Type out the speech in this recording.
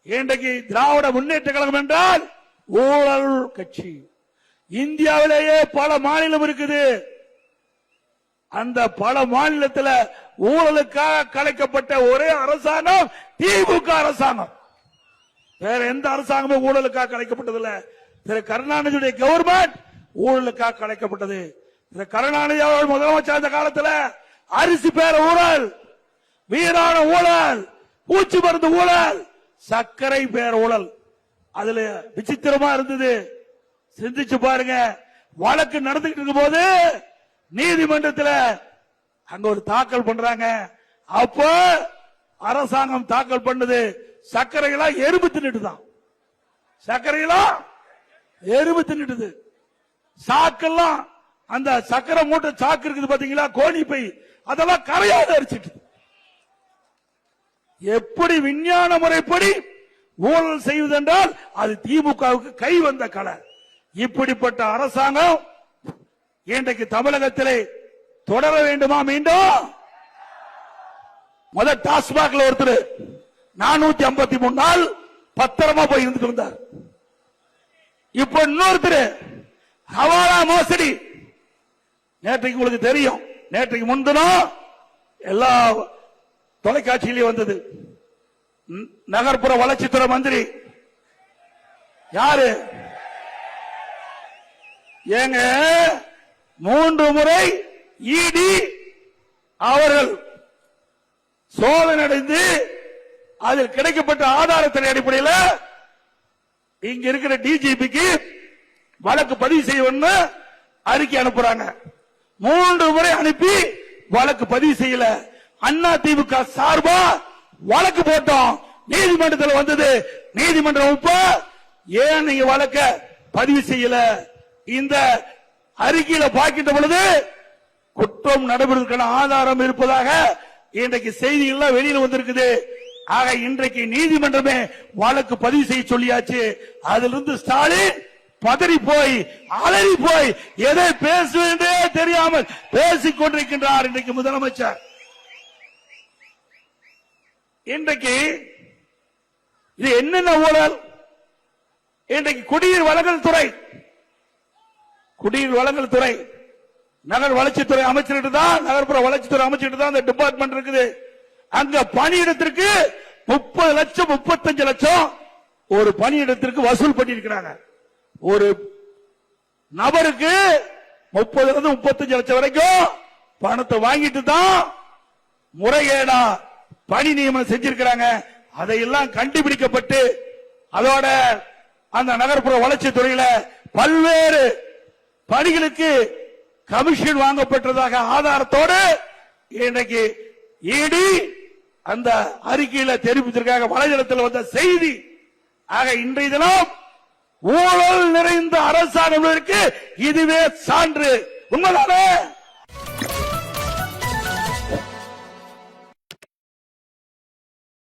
இன்றைக்கு திராவிட முன்னேற்ற கழகம் என்றால் ஊழல் கட்சி. இந்தியாவிலேயே பல மாநிலம் இருக்குது. அந்த பல மாநிலத்தில் ஊழலுக்காக கலைக்கப்பட்ட ஒரே அரசாங்கம் திமுக அரசாங்கம். வேற எந்த அரசாங்கமும் ஊழலுக்காக கலைக்கப்பட்டதில்லை. திரு கருணாநிதியுடைய கவர்மெண்ட் ஊழலுக்காக கலைக்கப்பட்டது. திரு கருணாநிதி அவர்கள் முதலமைச்சர் அந்த காலத்தில் அரிசி பேர ஊழல், வீரான ஊழல், பூச்சி மருந்து ஊழல், சர்க்கரை பேர ஊழல். அதுல விசித்திரமா இருந்தது. சிந்திச்சு பாருங்க. வழக்கு நடந்துகிட்டு இருக்கும் போது நீதிமன்றத்தில் அங்க ஒரு தாக்கல் பண்றாங்க. அப்ப அரசாங்கம் தாக்கல் பண்ணது சர்க்கரையெல்லாம் எறும்பு தின்னுட்டு தான். சர்க்கரையெல்லாம் எறும்பு தின்னுட்டு. சாக்கெல்லாம் அந்த சக்கரை மூட்டை சாக்கு இருக்குது பாத்தீங்களா, கோணி பை, அதெல்லாம் கரையாத அரிச்சிட்டு. எப்படி விஞ்ஞான முறைப்படி ஊழல் செய்வதென்றால் அது திமுகவுக்கு கை வந்த கலை. இப்படிப்பட்ட அரசாங்கம் இன்றைக்கு தமிழகத்திலே தொடர வேண்டுமா? மீண்டும் முதல் டாஸ்மாக்ல ஒருத்தர் 453 நாள் பத்திரமா போய் இருந்துட்டு இருந்தார். இப்ப இன்னொருத்தர் ஹவாலா மோசடி. நேற்றைக்கு உங்களுக்கு தெரியும், நேற்றைக்கு முன்தினம் எல்லா தொலைக்காட்சியிலேயே வந்தது. நகர்ப்புற வளர்ச்சித்துறை மந்திரி யாரு? ஏங்க 3 முறை இடி அவர்கள் சோதனை அடைந்து அதில் கிடைக்கப்பட்ட ஆதாரத்தின் அடிப்படையில் இங்க இருக்கிற டிஜிபிக்கு வழக்கு பதிவு செய்ய அறிக்கை அனுப்புறாங்க. 3 முறை அனுப்பி வழக்கு பதிவு செய்யல. அண்ணா திமுக சார்பா வழக்கு போட்டோம். நீதிமன்றத்தில் வந்தது. நீதிமன்றம் இப்ப ஏன் நீங்க வழக்க பதிவு செய்யல? இந்த அறிக்கையில பார்க்கின்ற பொழுது குற்றம் நடைபெறுவதற்கான ஆதாரம் இருப்பதாக இன்றைக்கு செய்திகள் வெளியில் வந்திருக்குது. ஆக இன்றைக்கு நீதிமன்றமே வழக்கு பதிவு செய்ய சொல்லியாச்சு. அதிலிருந்து ஸ்டாலின் பதறி போய் அலறி போய் எதை பேசுவதே தெரியாமல் பேசிக் கொண்டிருக்கின்றார் இன்றைக்கு முதலமைச்சர். இன்றைக்கு இது என்னென்ன ஊழல்? இன்றைக்கு குடிநீர் வழங்கல் துறை, குடிநீர் வழங்கல் துறை நகர் வளர்ச்சித்துறை அமைச்சர்கிட்ட தான், நகர்ப்புற வளர்ச்சித்துறை அமைச்சர்கிட்ட தான் அந்த டிபார்ட்மெண்ட் இருக்குது. அங்க பணியிடத்திற்கு 30 லட்சம் 35 லட்சம் ஒரு பணியிடத்திற்கு வசூல் பண்ணியிருக்கிறாங்க. ஒரு நபருக்கு 30 35 லட்சம் வரைக்கும் பணத்தை வாங்கிட்டு தான் முறைகேடா பணி நியமனம் செஞ்சிருக்கிறாங்க. அதையெல்லாம் கண்டுபிடிக்கப்பட்டு அதோட அந்த நகர்ப்புற வளர்ச்சி துறையில பல்வேறு பணிகளுக்கு கமிஷன் வாங்கப்பட்டதாக ஆதாரத்தோடு இன்றைக்கு இடி அந்த அறிக்கையில தெரிவித்திருக்காங்க. வலைதளத்தில் வந்த செய்தி. ஆக இன்றைய தினம் ஊழல் நிறைந்த அரசாங்கம் இதுவே சான்று. உண்மைதானே?